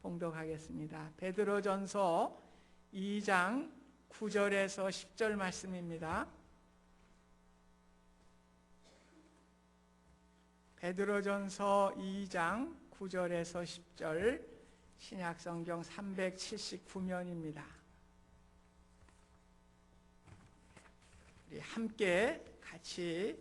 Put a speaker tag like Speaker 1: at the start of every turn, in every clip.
Speaker 1: 봉독하겠습니다. 베드로전서 2장 9절에서 10절 말씀입니다. 베드로전서 2장 9절에서 10절, 신약성경 379면입니다. 우리 함께 같이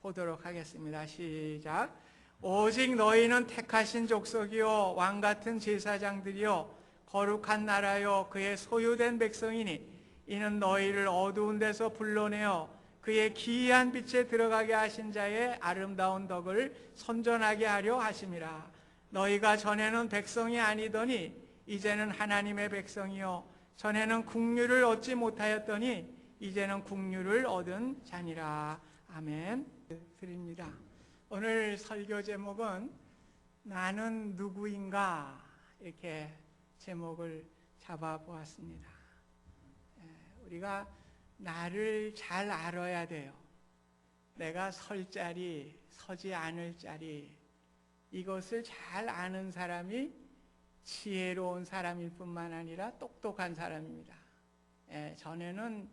Speaker 1: 보도록 하겠습니다. 시작. 오직 너희는 택하신 족속이요 왕같은 제사장들이요 거룩한 나라요 그의 소유된 백성이니 이는 너희를 어두운 데서 불러내어 그의 기이한 빛에 들어가게 하신 자의 아름다운 덕을 선전하게 하려 하심이라. 너희가 전에는 백성이 아니더니 이제는 하나님의 백성이요 전에는 국류를 얻지 못하였더니 이제는 국류를 얻은 자니라. 아멘. 드립니다. 오늘 설교 제목은 나는 누구인가, 이렇게 제목을 잡아보았습니다. 우리가 나를 잘 알아야 돼요. 내가 설 자리, 서지 않을 자리, 이것을 잘 아는 사람이 지혜로운 사람일 뿐만 아니라 똑똑한 사람입니다. 전에는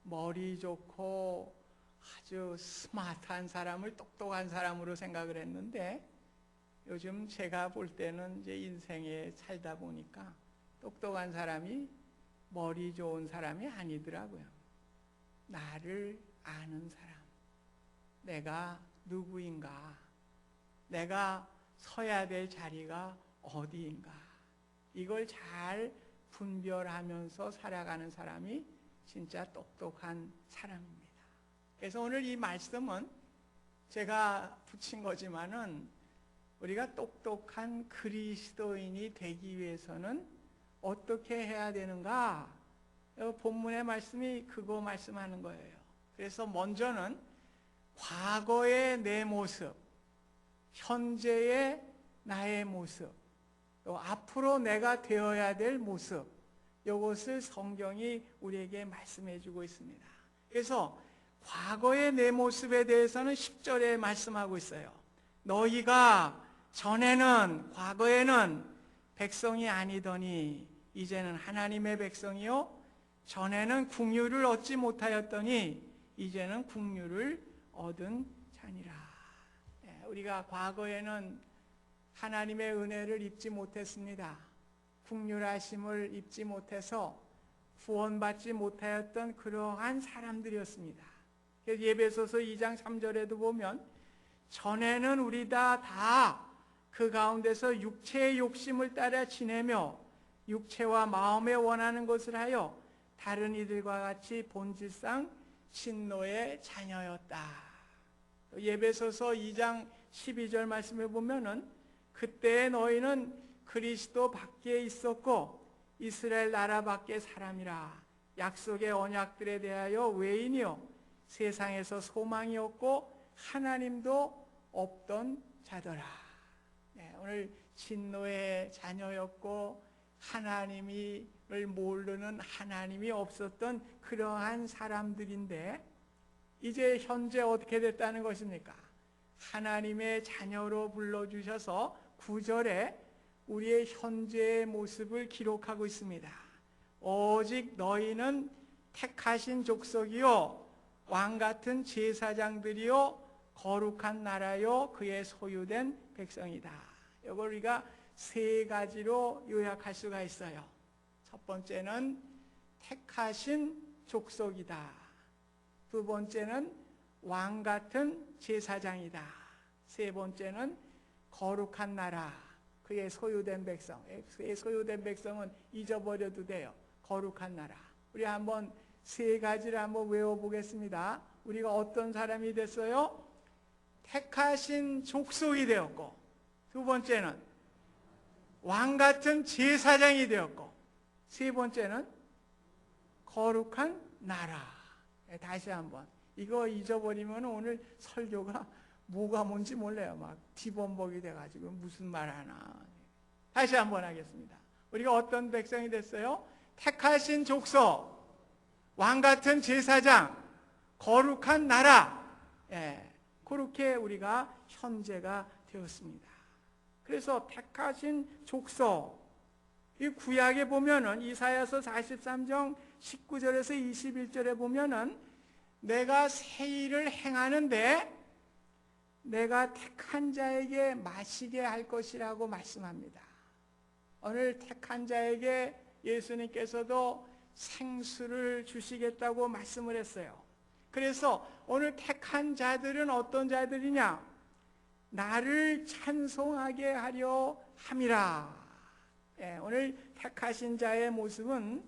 Speaker 1: 머리 좋고 아주 스마트한 사람을 똑똑한 사람으로 생각을 했는데, 요즘 제가 볼 때는 이제 인생에 살다 보니까 똑똑한 사람이 머리 좋은 사람이 아니더라고요. 나를 아는 사람, 내가 누구인가, 내가 서야 될 자리가 어디인가, 이걸 잘 분별하면서 살아가는 사람이 진짜 똑똑한 사람입니다. 그래서 오늘 이 말씀은 제가 붙인 거지만은 우리가 똑똑한 그리스도인이 되기 위해서는 어떻게 해야 되는가? 본문의 말씀이 그거 말씀하는 거예요. 그래서 먼저는 과거의 내 모습, 현재의 나의 모습, 또 앞으로 내가 되어야 될 모습, 이것을 성경이 우리에게 말씀해 주고 있습니다. 그래서 과거의 내 모습에 대해서는 10절에 말씀하고 있어요. 너희가 전에는, 과거에는 백성이 아니더니 이제는 하나님의 백성이요 전에는 국류를 얻지 못하였더니 이제는 국류를 얻은 자니라. 우리가 과거에는 하나님의 은혜를 입지 못했습니다. 국률하심을 입지 못해서 구원받지 못하였던 그러한 사람들이었습니다. 예배소서 2장 3절에도 보면 전에는 우리 다 그 가운데서 육체의 욕심을 따라 지내며 육체와 마음에 원하는 것을 하여 다른 이들과 같이 본질상 진노의 자녀였다. 예배소서 2장 12절 말씀에 보면은 그때 너희는 그리스도 밖에 있었고 이스라엘 나라 밖의 사람이라. 약속의 언약들에 대하여 외인이요 세상에서 소망이 없고 하나님도 없던 자더라. 오늘 진노의 자녀였고 하나님을 모르는, 하나님이 없었던 그러한 사람들인데 이제 현재 어떻게 됐다는 것입니까? 하나님의 자녀로 불러주셔서 9절에 우리의 현재의 모습을 기록하고 있습니다. 오직 너희는 택하신 족속이요 왕같은 제사장들이요 거룩한 나라요 그의 소유된 백성이다. 이걸 우리가 세 가지로 요약할 수가 있어요. 첫 번째는 택하신 족속이다. 두 번째는 왕같은 제사장이다. 세 번째는 거룩한 나라, 그의 소유된 백성. 그의 소유된 백성은 잊어버려도 돼요. 거룩한 나라. 우리 한번 세 가지를 한번 외워보겠습니다. 우리가 어떤 사람이 됐어요? 택하신 족속이 되었고, 두 번째는 왕같은 제사장이 되었고, 세 번째는 거룩한 나라. 다시 한번. 이거 잊어버리면 오늘 설교가 뭐가 뭔지 몰라요. 막 뒤범벅이 돼가지고 무슨 말 하나. 다시 한번 하겠습니다. 우리가 어떤 백성이 됐어요? 택하신 족속, 왕같은 제사장, 거룩한 나라. 그렇게 우리가 현재가 되었습니다. 그래서 택하신 족속, 이 구약에 보면은 이사야서 43장 19절에서 21절에 보면은 내가 새 일을 행하는데 내가 택한 자에게 마시게 할 것이라고 말씀합니다. 오늘 택한 자에게 예수님께서도 생수를 주시겠다고 말씀을 했어요. 그래서 오늘 택한 자들은 어떤 자들이냐? 나를 찬송하게 하려 함이라. 오늘 택하신 자의 모습은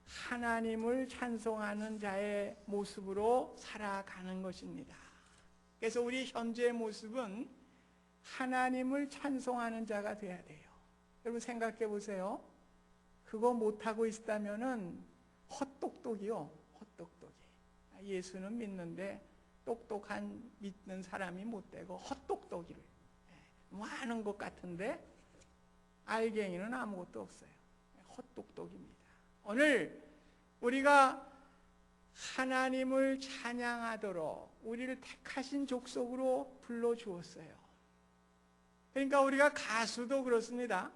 Speaker 1: 하나님을 찬송하는 자의 모습으로 살아가는 것입니다. 그래서 우리 현재의 모습은 하나님을 찬송하는 자가 돼야 돼요. 여러분 생각해 보세요. 그거 못하고 있다면은 헛똑똑이요. 헛똑똑이. 예수는 믿는데 똑똑한 믿는 사람이 못 되고 헛똑똑이를 뭐 하는 것 같은데 알갱이는 아무것도 없어요. 헛똑똑입니다. 오늘 우리가 하나님을 찬양하도록 우리를 택하신 족속으로 불러주었어요. 그러니까 우리가 가수도 그렇습니다.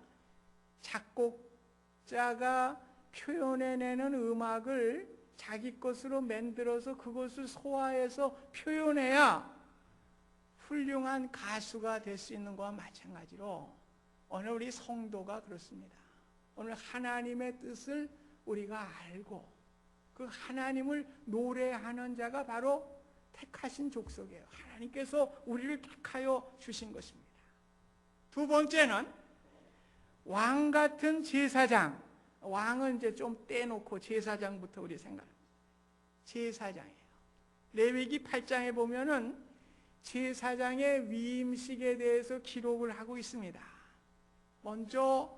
Speaker 1: 작곡자가 표현해내는 음악을 자기 것으로 만들어서 그것을 소화해서 표현해야 훌륭한 가수가 될 수 있는 것과 마찬가지로 오늘 우리 성도가 그렇습니다. 오늘 하나님의 뜻을 우리가 알고 그 하나님을 노래하는 자가 바로 택하신 족속이에요. 하나님께서 우리를 택하여 주신 것입니다. 두 번째는 왕 같은 제사장. 왕은 이제 좀 떼놓고 제사장부터 우리 생각합니다. 제사장이에요. 레위기 8장에 보면은 제사장의 위임식에 대해서 기록을 하고 있습니다. 먼저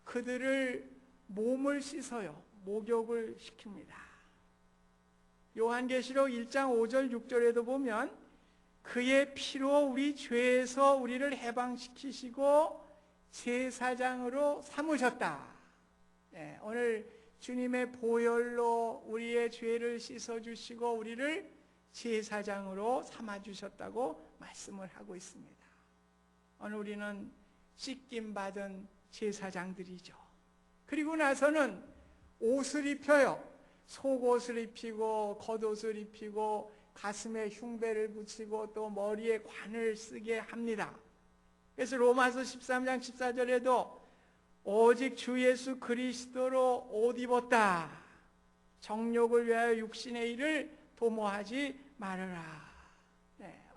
Speaker 1: 그들을 몸을 씻어요. 목욕을 시킵니다. 요한계시록 1장 5절 6절에도 보면 그의 피로 우리 죄에서 우리를 해방시키시고 제사장으로 삼으셨다. 오늘 주님의 보혈로 우리의 죄를 씻어주시고 우리를 제사장으로 삼아주셨다고 말씀을 하고 있습니다. 오늘 우리는 씻김받은 제사장들이죠. 그리고 나서는 옷을 입혀요. 속옷을 입히고 겉옷을 입히고 가슴에 흉배를 붙이고 또 머리에 관을 쓰게 합니다. 그래서 로마서 13장 14절에도 오직 주 예수 그리스도로 옷 입었다. 정욕을 위하여 육신의 일을 도모하지 말아라.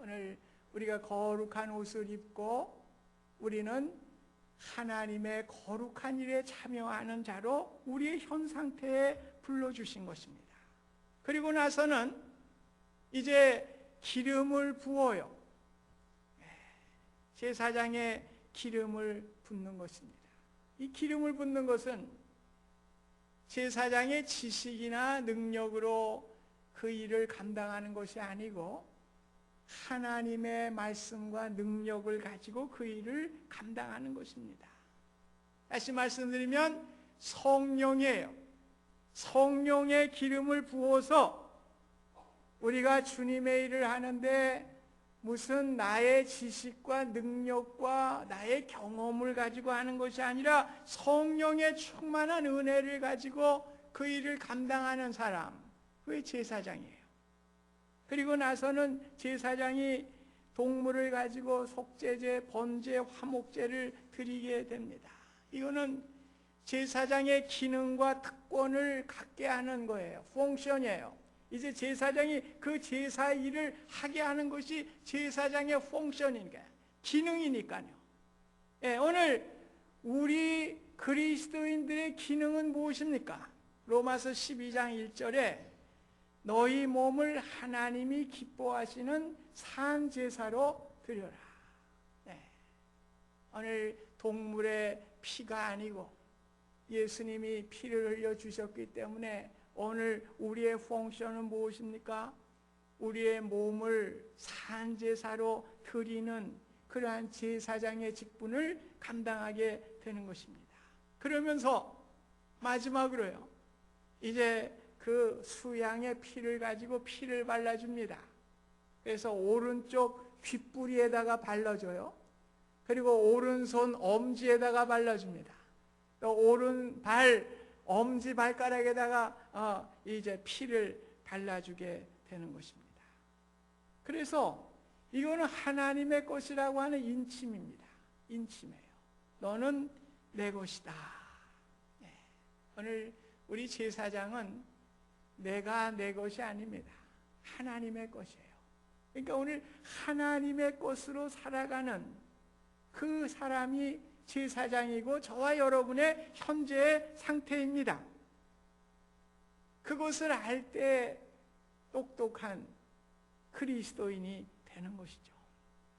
Speaker 1: 오늘 우리가 거룩한 옷을 입고 우리는 하나님의 거룩한 일에 참여하는 자로 우리의 현 상태에 불러주신 것입니다. 그리고 나서는 이제 기름을 부어요. 제사장에 기름을 붓는 것입니다. 이 기름을 붓는 것은 제사장의 지식이나 능력으로 그 일을 감당하는 것이 아니고 하나님의 말씀과 능력을 가지고 그 일을 감당하는 것입니다. 다시 말씀드리면 성령이에요. 성령의 기름을 부어서 우리가 주님의 일을 하는데 무슨 나의 지식과 능력과 나의 경험을 가지고 하는 것이 아니라 성령의 충만한 은혜를 가지고 그 일을 감당하는 사람, 그게 제사장이에요. 그리고 나서는 제사장이 동물을 가지고 속죄제, 번제, 화목제를 드리게 됩니다. 이거는 제사장의 기능과 특권을 갖게 하는 거예요. 펑션이에요. 이제 제사장이 그 제사 일을 하게 하는 것이 제사장의 펑션이니까요. 기능이니까요. 오늘 우리 그리스도인들의 기능은 무엇입니까? 로마서 12장 1절에 너희 몸을 하나님이 기뻐하시는 산 제사로 드려라. 오늘 동물의 피가 아니고 예수님이 피를 흘려 주셨기 때문에 오늘 우리의 펑션은 무엇입니까? 우리의 몸을 산 제사로 드리는 그러한 제사장의 직분을 감당하게 되는 것입니다. 그러면서 마지막으로요, 이제 그 수양의 피를 가지고 피를 발라줍니다. 그래서 오른쪽 귓부리에다가 발라줘요. 그리고 오른손 엄지에다가 발라줍니다. 또 오른발 엄지 발가락에다가 이제 피를 발라주게 되는 것입니다. 그래서 이거는 하나님의 것이라고 하는 인침입니다. 인침이에요. 너는 내 것이다. 네. 오늘 우리 제사장은 내가 내 것이 아닙니다. 하나님의 것이에요. 그러니까 오늘 하나님의 것으로 살아가는 그 사람이 제사장이고 저와 여러분의 현재의 상태입니다. 그것을 알 때 똑똑한 그리스도인이 되는 것이죠.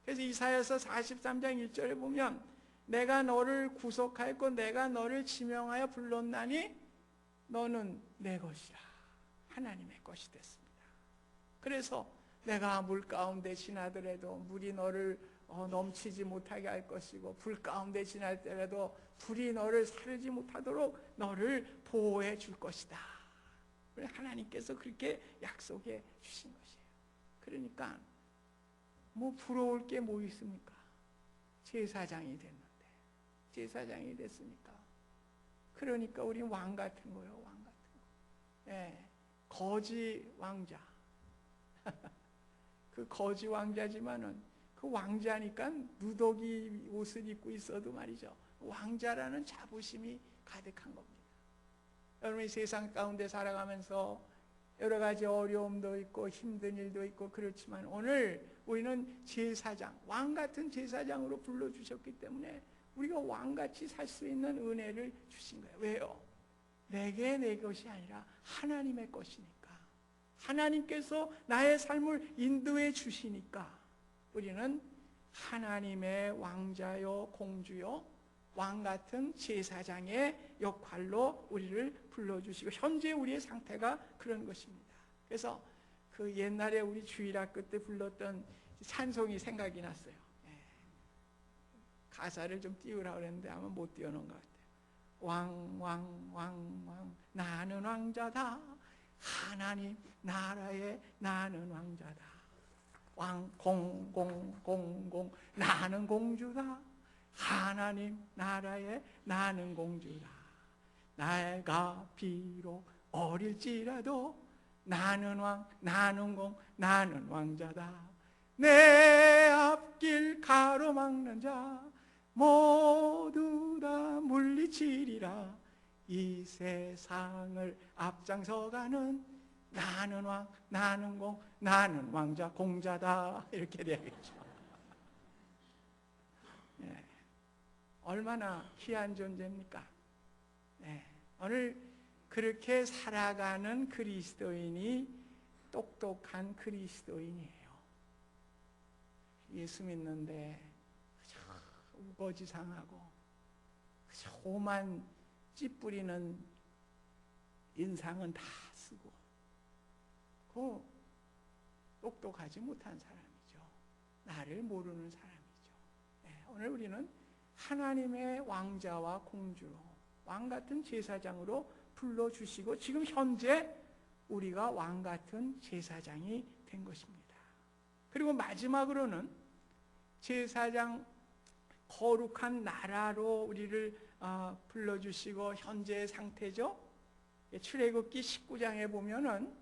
Speaker 1: 그래서 이사야서 43장 1절에 보면 내가 너를 구속하였고 내가 너를 지명하여 불렀나니 너는 내 것이라. 하나님의 것이 됐습니다. 그래서 내가 물 가운데 지나더라도 물이 너를 넘치지 못하게 할 것이고 불 가운데 지날 때라도 불이 너를 사르지 못하도록 너를 보호해 줄 것이다. 하나님께서 그렇게 약속해 주신 것이에요. 그러니까 뭐 부러울 게 뭐 있습니까? 제사장이 됐는데 제사장이 됐으니까 그러니까 우리 왕 같은 거예요. 왕 같은 거. 예, 거지 왕자. 그 거지 왕자지만은 그 왕자니까 누더기 옷을 입고 있어도 말이죠. 왕자라는 자부심이 가득한 겁니다. 여러분이 세상 가운데 살아가면서 여러 가지 어려움도 있고 힘든 일도 있고 그렇지만 오늘 우리는 제사장, 왕 같은 제사장으로 불러주셨기 때문에 우리가 왕같이 살 수 있는 은혜를 주신 거예요. 왜요? 내게 내 것이 아니라 하나님의 것이니까. 하나님께서 나의 삶을 인도해 주시니까 우리는 하나님의 왕자요 공주요 왕 같은 제사장의 역할로 우리를 불러주시고 현재 우리의 상태가 그런 것입니다. 그래서 그 옛날에 우리 주일학교 때 불렀던 찬송이 생각이 났어요. 가사를 좀 띄우라고 그랬는데 아마 못 띄워놓은 것 같아요. 왕 나는 왕자다. 하나님 나라에 나는 왕자다. 공공 나는 공주다. 하나님 나라에 나는 공주다. 내가 비록 어릴지라도 나는 왕 나는 공 나는 왕자다. 내 앞길 가로막는 자 모두 다 물리치리라. 이 세상을 앞장서가는 나는 왕 나는 공 나는 왕자 공자다. 이렇게 되겠죠. 네. 얼마나 귀한 존재입니까? 네. 오늘 그렇게 살아가는 그리스도인이 똑똑한 그리스도인이에요. 예수 믿는데 우거지상하고 오만 찌뿌리는 인상은 다 쓰고 그 똑똑하지 못한 사람이죠. 나를 모르는 사람이죠. 네, 오늘 우리는 하나님의 왕자와 공주로 왕 같은 제사장으로 불러주시고 지금 현재 우리가 왕 같은 제사장이 된 것입니다. 그리고 마지막으로는 제사장 거룩한 나라로 우리를 불러주시고 현재의 상태죠. 출애굽기 19장에 보면은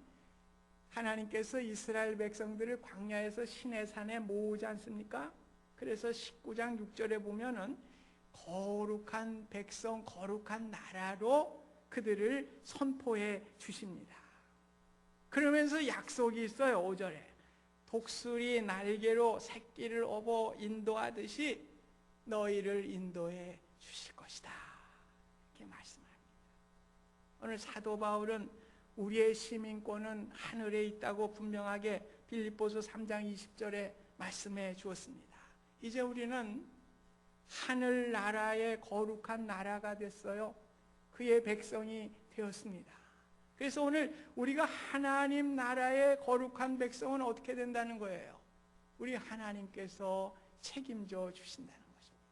Speaker 1: 하나님께서 이스라엘 백성들을 광야에서 시내산에 모으지 않습니까? 그래서 19장 6절에 보면은 거룩한 백성, 거룩한 나라로 그들을 선포해 주십니다. 그러면서 약속이 있어요. 5절에 독수리 날개로 새끼를 업어 인도하듯이 너희를 인도해 주실 것이다. 이렇게 말씀합니다. 오늘 사도 바울은 우리의 시민권은 하늘에 있다고 분명하게 빌립보서 3장 20절에 말씀해 주었습니다. 이제 우리는 하늘나라의 거룩한 나라가 됐어요. 그의 백성이 되었습니다. 그래서 오늘 우리가 하나님 나라의 거룩한 백성은 어떻게 된다는 거예요? 우리 하나님께서 책임져 주신다는 것입니다.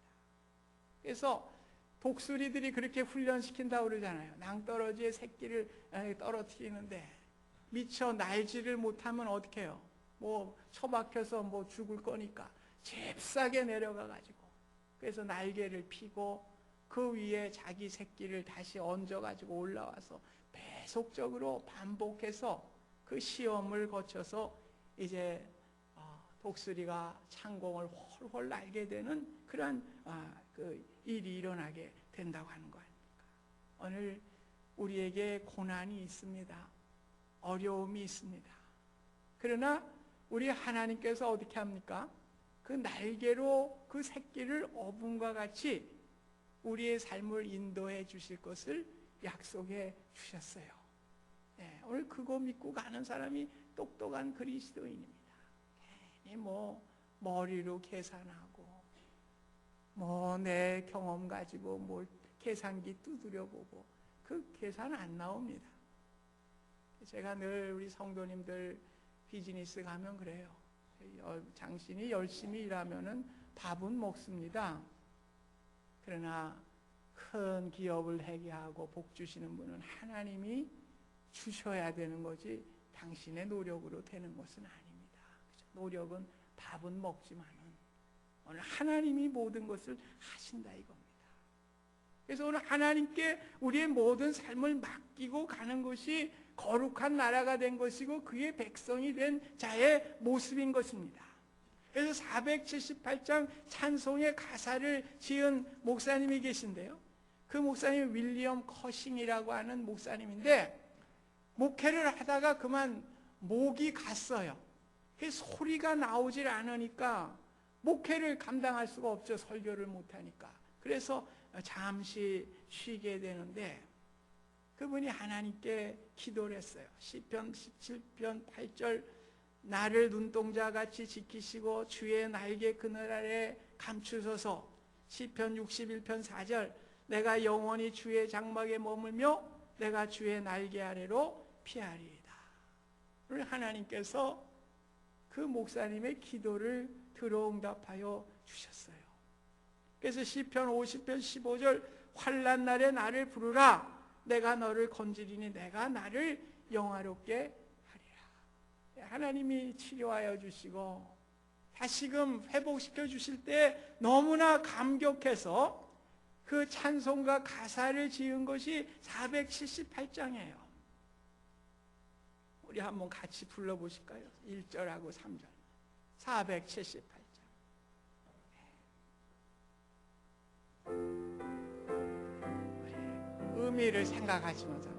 Speaker 1: 그래서 독수리들이 그렇게 훈련시킨다고 그러잖아요. 낭떠러지의 새끼를 떨어뜨리는데 미처 날지를 못하면 어떻게 해요? 뭐 처박혀서 뭐 죽을 거니까 잽싸게 내려가 가지고 그래서 날개를 피고 그 위에 자기 새끼를 다시 얹어가지고 올라와서 계속적으로 반복해서 그 시험을 거쳐서 이제 독수리가 창공을 훨훨 날게 되는 그러한 그 일이 일어나게 된다고 하는 거 아닙니까? 오늘 우리에게 고난이 있습니다. 어려움이 있습니다. 그러나 우리 하나님께서 어떻게 합니까? 그 날개로 그 새끼를 어분과 같이 우리의 삶을 인도해 주실 것을 약속해 주셨어요. 네, 오늘 그거 믿고 가는 사람이 똑똑한 그리스도인입니다. 괜히 머리로 계산하고 내 경험 가지고 뭘 계산기 두드려 보고 그 계산 안 나옵니다. 제가 늘 우리 성도님들 비즈니스 가면 그래요. 당신이 열심히 일하면은 밥은 먹습니다. 그러나 큰 기업을 회개하고 복 주시는 분은 하나님이 주셔야 되는 거지 당신의 노력으로 되는 것은 아닙니다. 노력은 밥은 먹지만은 오늘 하나님이 모든 것을 하신다 이겁니다. 그래서 오늘 하나님께 우리의 모든 삶을 맡기고 가는 것이 거룩한 나라가 된 것이고 그의 백성이 된 자의 모습인 것입니다. 그래서 478장 찬송의 가사를 지은 목사님이 계신데요. 그 목사님이 윌리엄 커싱이라고 하는 목사님인데 목회를 하다가 그만 목이 갔어요. 소리가 나오질 않으니까 목회를 감당할 수가 없죠. 설교를 못하니까. 그래서 잠시 쉬게 되는데 그분이 하나님께 기도를 했어요. 시편 17편 8절 나를 눈동자같이 지키시고 주의 날개 그늘 아래 감추소서. 시편 61편 4절 내가 영원히 주의 장막에 머물며 내가 주의 날개 아래로 피하리이다. 오늘 하나님께서 그 목사님의 기도를 들어응답하여 주셨어요. 그래서 시편 50편 15절 환난 날에 나를 부르라 내가 너를 건지리니 내가 나를 영화롭게 하리라. 하나님이 치료하여 주시고 다시금 회복시켜 주실 때 너무나 감격해서 그 찬송가 가사를 지은 것이 478장이에요. 우리 한번 같이 불러보실까요? 1절하고 3절 478장 의미를 생각하시면서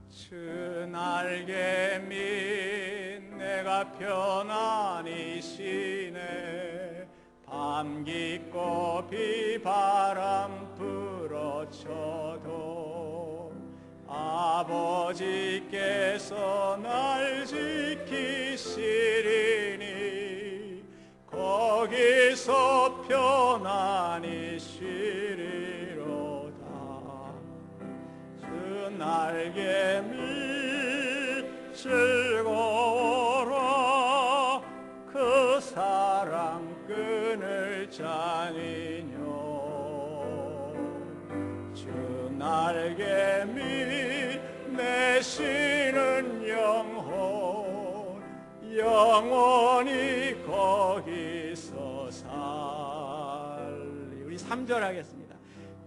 Speaker 1: 주 날개 밑 내가 편안히 쉬네 밤 깊고 비바람 불어쳐도 아버지께서 날 지키시리니 거기서 편안히 쉬리로다. 주 날개 밑 즐거워라 그 사랑 끈을 짜니뇨. 주 날개 밑 내 쉬는 영혼 영원히 거기서 살리. 우리 3절 하겠습니다.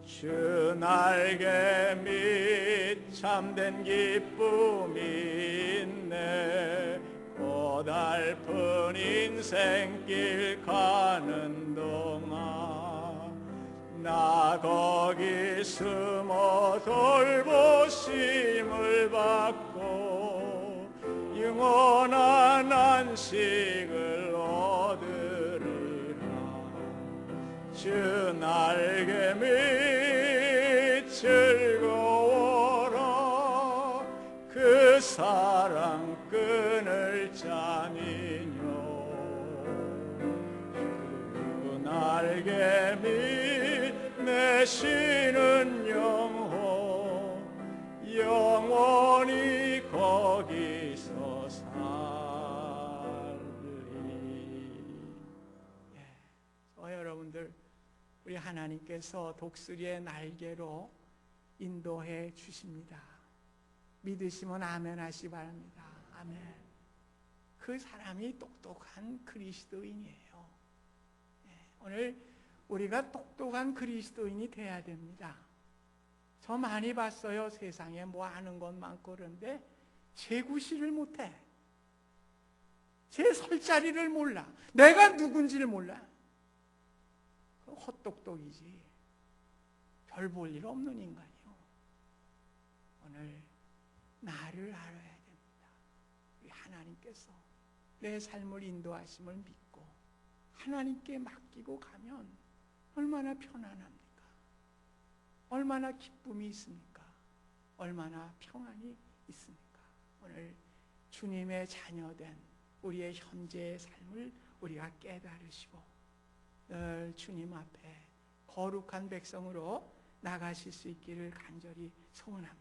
Speaker 1: 주 날개 밑 참된 기쁨이 있네. 고달픈 인생길 가는 동안 나 거기 숨어 돌보심을 받고 영원한 안식을 얻으리라. 주 날개 밑 즐거워라 그 사랑 끈을 짜니뇨. 주 날개 밑 내 쉬는 영혼 영원히 거기서 살리. 여러분들 우리 하나님께서 독수리의 날개로 인도해 주십니다. 믿으시면 아멘 하시기 바랍니다. 아멘. 그 사람이 똑똑한 그리스도인이에요. 오늘 우리가 똑똑한 그리스도인이 돼야 됩니다. 저 많이 봤어요. 세상에 뭐 아는 것 많고 그런데 제구실을 못해. 제 설 자리를 몰라. 내가 누군지를 몰라. 헛똑똑이지. 별 볼 일 없는 인간이요. 오늘 나를 알아야 됩니다. 우리 하나님께서 내 삶을 인도하심을 믿고 하나님께 맡기고 가면 얼마나 편안합니까? 얼마나 기쁨이 있습니까? 얼마나 평안이 있습니까? 오늘 주님의 자녀된 우리의 현재의 삶을 우리가 깨달으시고 늘 주님 앞에 거룩한 백성으로 나가실 수 있기를 간절히 소원합니다.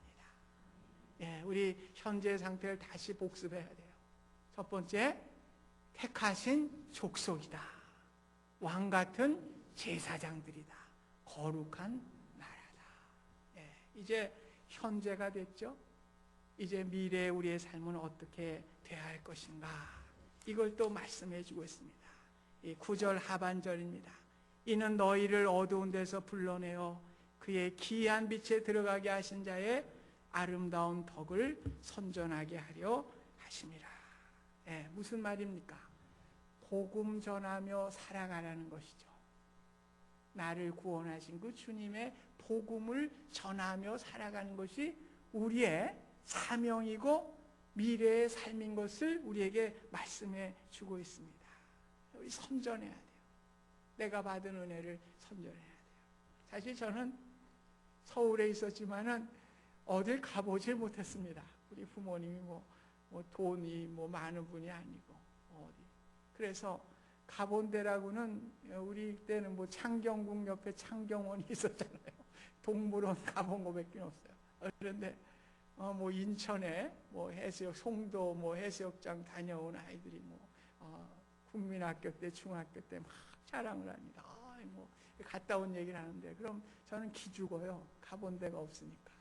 Speaker 1: 예, 우리 현재 상태를 다시 복습해야 돼요. 첫 번째, 택하신 족속이다. 왕 같은 제사장들이다. 거룩한 나라다. 예, 이제 현재가 됐죠. 이제 미래의 우리의 삶은 어떻게 돼야 할 것인가. 이걸 또 말씀해 주고 있습니다. 이 9절 하반절입니다. 이는 너희를 어두운 데서 불러내어 그의 기이한 빛에 들어가게 하신 자의 아름다운 덕을 선전하게 하려 하심이라. 예, 무슨 말입니까? 복음 전하며 살아가라는 것이죠. 나를 구원하신 그 주님의 복음을 전하며 살아가는 것이 우리의 사명이고 미래의 삶인 것을 우리에게 말씀해 주고 있습니다. 우리 선전해야 돼요. 내가 받은 은혜를 선전해야 돼요. 사실 저는 서울에 있었지만은 어딜 가보질 못했습니다. 우리 부모님이 뭐 돈이 많은 분이 아니고 어디. 그래서 가본 데라고는 우리 때는 창경궁 옆에 창경원이 있었잖아요. 동물원 가본 거밖에 없어요. 그런데 인천에 해수욕 송도 해수욕장 다녀온 아이들이 국민학교 때 중학교 때 막 자랑을 합니다. 갔다 온 얘기를 하는데 그럼 저는 기죽어요. 가본 데가 없으니까.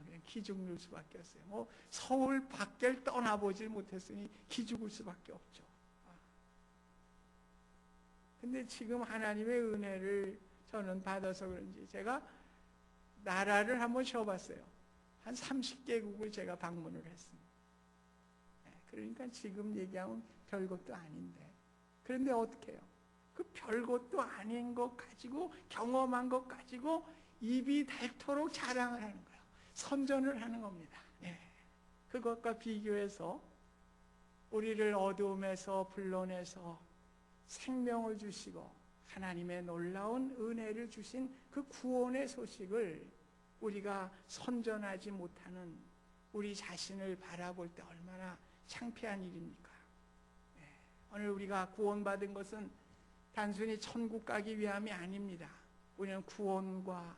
Speaker 1: 그냥 기죽을 수밖에 없어요. 서울 밖을 떠나보질 못했으니 기죽을 수밖에 없죠. 근데 지금 하나님의 은혜를 저는 받아서 그런지 제가 나라를 한번 쉬어봤어요. 한 30개국을 제가 방문을 했습니다. 그러니까 지금 얘기하면 별것도 아닌데. 그런데 어떻게 해요? 그 별것도 아닌 것 가지고 경험한 것 가지고 입이 닳도록 자랑을 하는 거예요. 선전을 하는 겁니다. 그것과 비교해서 우리를 어두움에서 불러내서 생명을 주시고 하나님의 놀라운 은혜를 주신 그 구원의 소식을 우리가 선전하지 못하는 우리 자신을 바라볼 때 얼마나 창피한 일입니까? 오늘 우리가 구원받은 것은 단순히 천국 가기 위함이 아닙니다. 우리는 구원과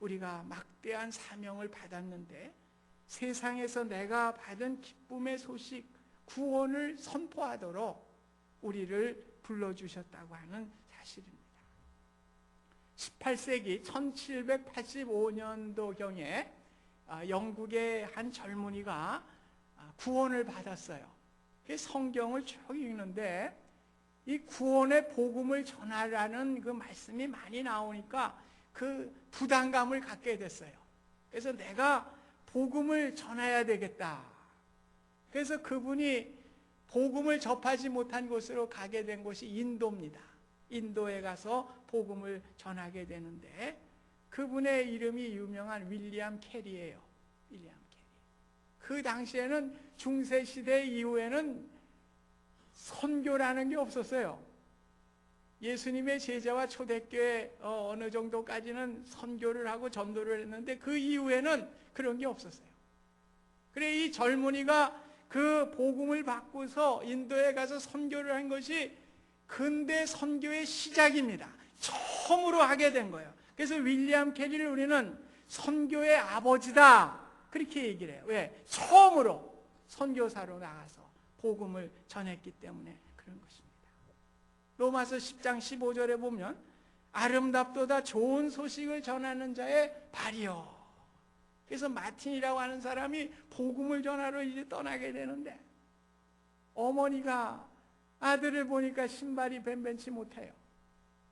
Speaker 1: 우리가 막대한 사명을 받았는데 세상에서 내가 받은 기쁨의 소식, 구원을 선포하도록 우리를 불러주셨다고 하는 사실입니다. 18세기 1785년도경에 영국의 한 젊은이가 구원을 받았어요. 성경을 쭉 읽는데 이 구원의 복음을 전하라는 그 말씀이 많이 나오니까 그 부담감을 갖게 됐어요. 그래서 내가 복음을 전해야 되겠다. 그래서 그분이 복음을 접하지 못한 곳으로 가게 된 곳이 인도입니다. 인도에 가서 복음을 전하게 되는데 그분의 이름이 유명한 윌리엄 캐리예요. 윌리엄 캐리. 그 당시에는 중세시대 이후에는 선교라는 게 없었어요. 예수님의 제자와 초대교회 어느 정도까지는 선교를 하고 전도를 했는데 그 이후에는 그런 게 없었어요. 그래 이 젊은이가 그 복음을 받고서 인도에 가서 선교를 한 것이 근대 선교의 시작입니다. 처음으로 하게 된 거예요. 그래서 윌리엄 캐리를 우리는 선교의 아버지다 그렇게 얘기를 해요. 왜? 처음으로 선교사로 나가서 복음을 전했기 때문에 그런 것입니다. 로마서 10장 15절에 보면 아름답도다 좋은 소식을 전하는 자의 발이요. 그래서 마틴이라고 하는 사람이 복음을 전하러 이제 떠나게 되는데 어머니가 아들을 보니까 신발이 뱀변치 못해요.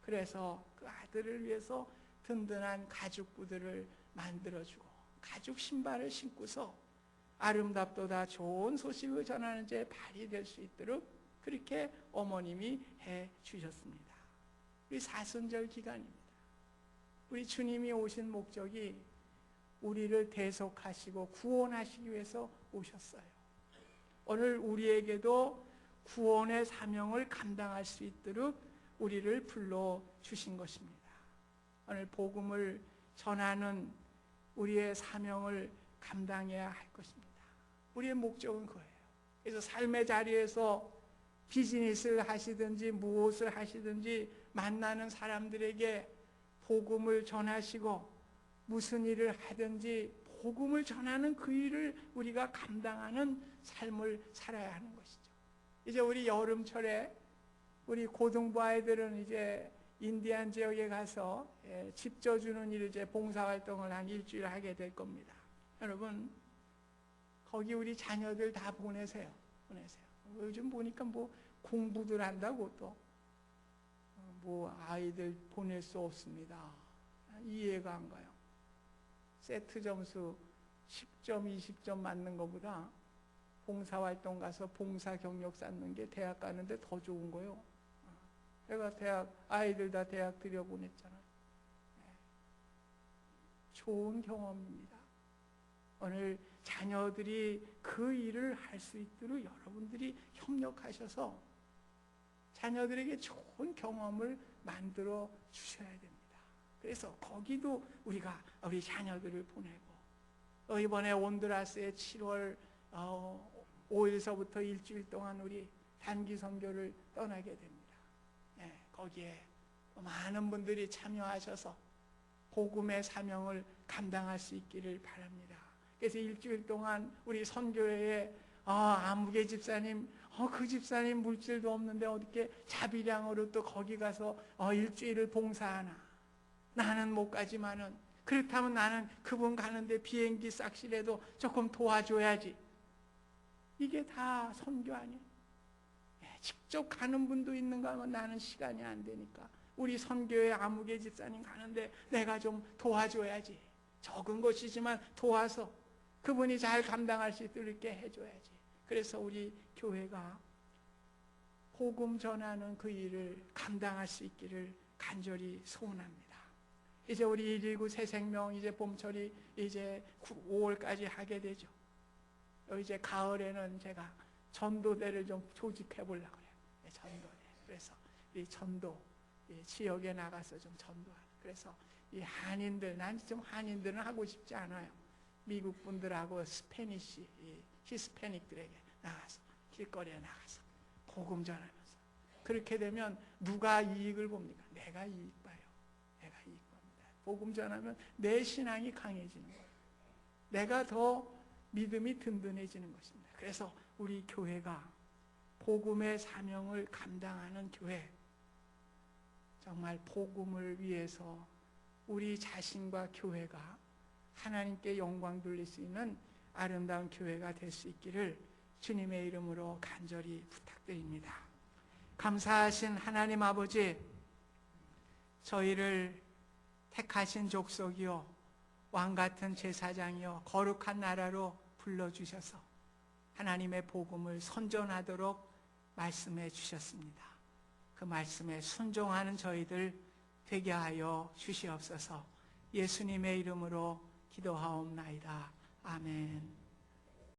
Speaker 1: 그래서 그 아들 아들을 위해서 든든한 가죽 구두를 만들어주고 가죽 신발을 신고서 아름답도다 좋은 소식을 전하는 제 발이 될 수 있도록 그렇게 어머님이 해 주셨습니다. 우리 사순절 기간입니다. 우리 주님이 오신 목적이 우리를 대속하시고 구원하시기 위해서 오셨어요. 오늘 우리에게도 구원의 사명을 감당할 수 있도록 우리를 불러주신 것입니다. 오늘 복음을 전하는 우리의 사명을 감당해야 할 것입니다. 우리의 목적은 그거예요. 그래서 삶의 자리에서 비즈니스를 하시든지 무엇을 하시든지 만나는 사람들에게 복음을 전하시고 무슨 일을 하든지 복음을 전하는 그 일을 우리가 감당하는 삶을 살아야 하는 것이죠. 이제 우리 여름철에 우리 고등부 아이들은 이제 인디안 지역에 가서 집 져주는 일을 이제 봉사활동을 한 일주일 하게 될 겁니다. 여러분 거기 우리 자녀들 다 보내세요. 요즘 보니까 뭐 공부들 한다고 또 뭐 아이들 보낼 수 없습니다. 이해가 안 가요. 세트 점수 10점, 20점 맞는 것보다 봉사활동 가서 봉사 경력 쌓는 게 대학 가는데 더 좋은 거예요. 제가 아이들 다 대학 들여보냈잖아요. 좋은 경험입니다. 오늘 자녀들이 그 일을 할 수 있도록 여러분들이 협력하셔서 자녀들에게 좋은 경험을 만들어 주셔야 됩니다. 그래서 거기도 우리가 우리 자녀들을 보내고 이번에 온두라스에 7월 5일서부터 일주일 동안 우리 단기 선교를 떠나게 됩니다. 거기에 많은 분들이 참여하셔서 복음의 사명을 감당할 수 있기를 바랍니다. 그래서 일주일 동안 우리 선교회에 아무개 집사님 그 집사님 물질도 없는데 어떻게 자비량으로 또 거기 가서 일주일을 봉사하나. 나는 못 가지만은 그렇다면 나는 그분 가는데 비행기 싹실해도 조금 도와줘야지. 이게 다 선교 아니에요. 직접 가는 분도 있는가 하면 나는 시간이 안 되니까 우리 선교회 아무개 집사님 가는데 내가 좀 도와줘야지. 적은 것이지만 도와서 그분이 잘 감당할 수 있도록 해줘야지. 그래서 우리 교회가 복음 전하는 그 일을 감당할 수 있기를 간절히 소원합니다. 이제 우리 119 새생명 이제 봄철이 이제 5월까지 하게 되죠. 이제 가을에는 제가 전도대를 좀 조직해 보려고 해요. 전도대. 그래서 이 전도 지역에 나가서 좀 전도하는. 그래서 이 한인들, 난 좀 한인들은 하고 싶지 않아요. 미국 분들하고 스페니시, 히스패닉들에게 나가서 길거리에 나가서 복음 전하면서 그렇게 되면 누가 이익을 봅니까? 내가 이익 봐요. 내가 이익 봅니다. 복음 전하면 내 신앙이 강해지는 거예요. 내가 더 믿음이 든든해지는 것입니다. 그래서 우리 교회가 복음의 사명을 감당하는 교회, 정말 복음을 위해서 우리 자신과 교회가 하나님께 영광 돌릴 수 있는 아름다운 교회가 될 수 있기를 주님의 이름으로 간절히 부탁드립니다. 감사하신 하나님 아버지, 저희를 택하신 족속이요 왕같은 제사장이요 거룩한 나라로 불러주셔서 하나님의 복음을 선전하도록 말씀해 주셨습니다. 그 말씀에 순종하는 저희들 되게 하여 주시옵소서. 예수님의 이름으로 기도하옵나이다. 아멘.